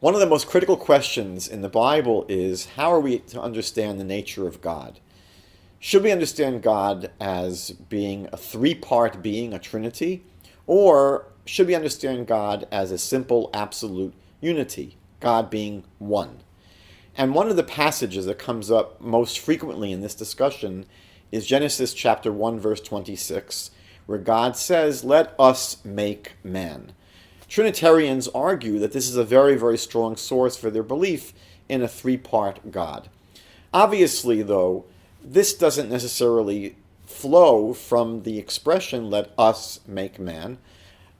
One of the most critical questions in the Bible is, how are we to understand the nature of God? Should we understand God as being a three-part being, a trinity? Or should we understand God as a simple absolute unity, God being one? And one of the passages that comes up most frequently in this discussion is Genesis chapter 1, verse 26, where God says, "Let us make man." Trinitarians argue that this is a very, very strong source for their belief in a three-part God. Obviously, though, this doesn't necessarily flow from the expression, "let us make man."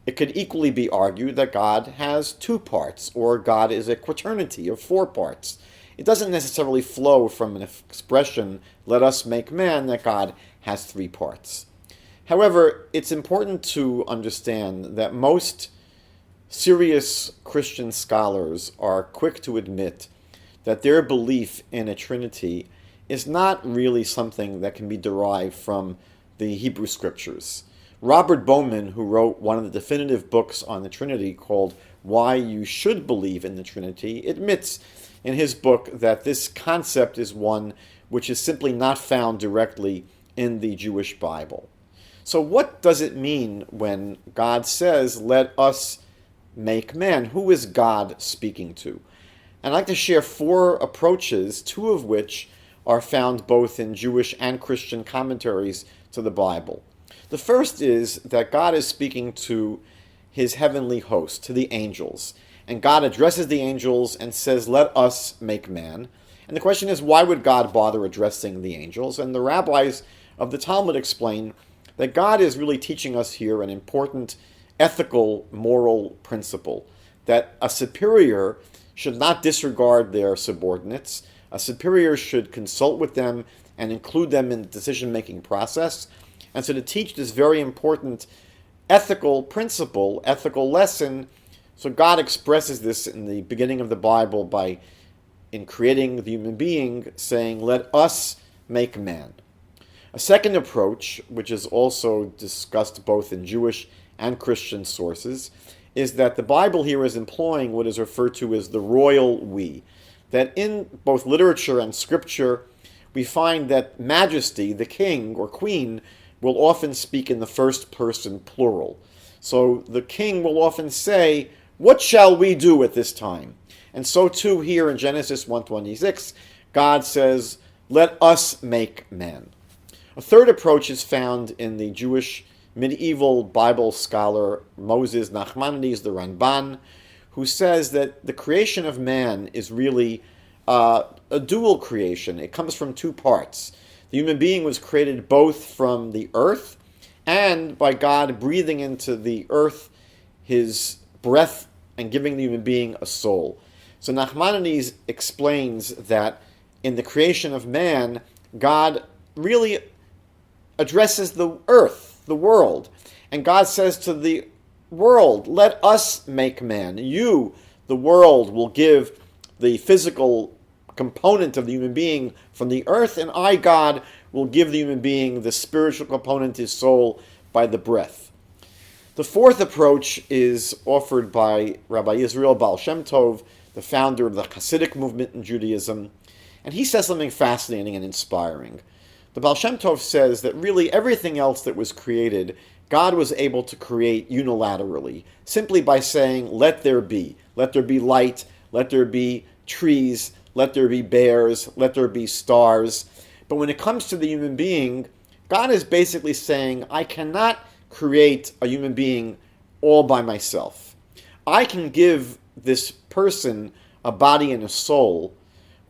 It could equally be argued that God has two parts, or God is a quaternity of four parts. It doesn't necessarily flow from an expression, "let us make man," that God has three parts. However, it's important to understand that most serious Christian scholars are quick to admit that their belief in a Trinity is not really something that can be derived from the Hebrew Scriptures. Robert Bowman, who wrote one of the definitive books on the Trinity called Why You Should Believe in the Trinity, admits in his book that this concept is one which is simply not found directly in the Jewish Bible. So what does it mean when God says, "Let us make man"? Who is God speaking to? And I'd like to share four approaches, two of which are found both in Jewish and Christian commentaries to the Bible. The first is that God is speaking to his heavenly host, to the angels. And God addresses the angels and says, "Let us make man." And the question is, why would God bother addressing the angels? And the rabbis of the Talmud explain that God is really teaching us here an important ethical, moral principle, that a superior should not disregard their subordinates. A superior should consult with them and include them in the decision-making process. And so to teach this very important ethical principle, ethical lesson, so God expresses this in the beginning of the Bible in creating the human being, saying, "Let us make man." A second approach, which is also discussed both in Jewish and Christian sources, is that the Bible here is employing what is referred to as the royal we. That in both literature and scripture, we find that majesty, the king or queen, will often speak in the first person plural. So the king will often say, "What shall we do at this time?" And so too here in Genesis 1:26, God says, "Let us make man." A third approach is found in the Jewish medieval Bible scholar Moses Nachmanides, the Ramban, who says that the creation of man is really a dual creation. It comes from two parts. The human being was created both from the earth and by God breathing into the earth his breath and giving the human being a soul. So Nachmanides explains that in the creation of man, God really addresses the earth, the world. And God says to the world, "Let us make man." You, the world, will give the physical component of the human being from the earth, and I, God, will give the human being the spiritual component, his soul, by the breath. The fourth approach is offered by Rabbi Israel Baal Shem Tov, the founder of the Hasidic movement in Judaism, and he says something fascinating and inspiring. The Baal Shem Tov says that really everything else that was created, God was able to create unilaterally, simply by saying, "Let there be. Let there be light, let there be trees, let there be bears, let there be stars." But when it comes to the human being, God is basically saying, "I cannot create a human being all by myself. I can give this person a body and a soul,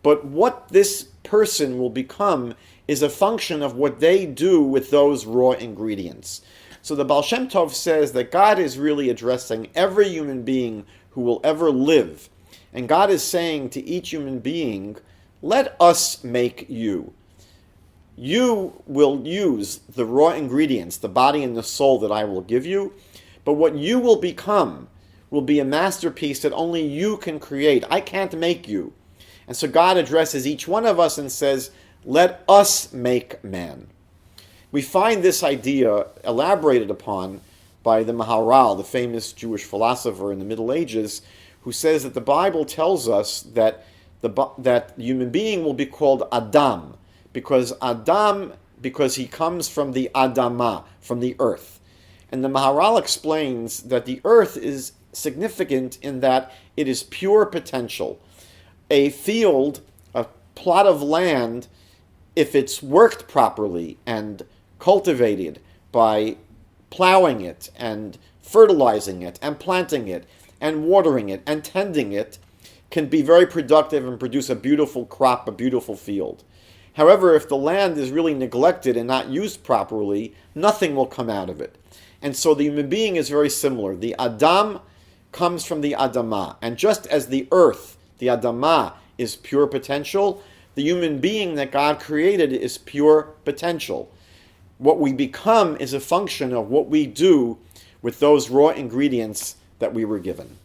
but what this person will become is a function of what they do with those raw ingredients." So the Baal Shem Tov says that God is really addressing every human being who will ever live. And God is saying to each human being, "Let us make you. You will use the raw ingredients, the body and the soul that I will give you, but what you will become will be a masterpiece that only you can create. I can't make you." And so God addresses each one of us and says, "Let us make man." We find this idea elaborated upon by the Maharal, the famous Jewish philosopher in the Middle Ages, who says that the Bible tells us that that human being will be called Adam, because he comes from the Adamah, from the earth. And the Maharal explains that the earth is significant in that it is pure potential. A field, a plot of land, if it's worked properly and cultivated by plowing it and fertilizing it and planting it and watering it and tending it, can be very productive and produce a beautiful crop, a beautiful field. However, if the land is really neglected and not used properly, nothing will come out of it. And so the human being is very similar. The Adam comes from the Adamah. And just as the earth, the Adamah, is pure potential, the human being that God created is pure potential. What we become is a function of what we do with those raw ingredients that we were given.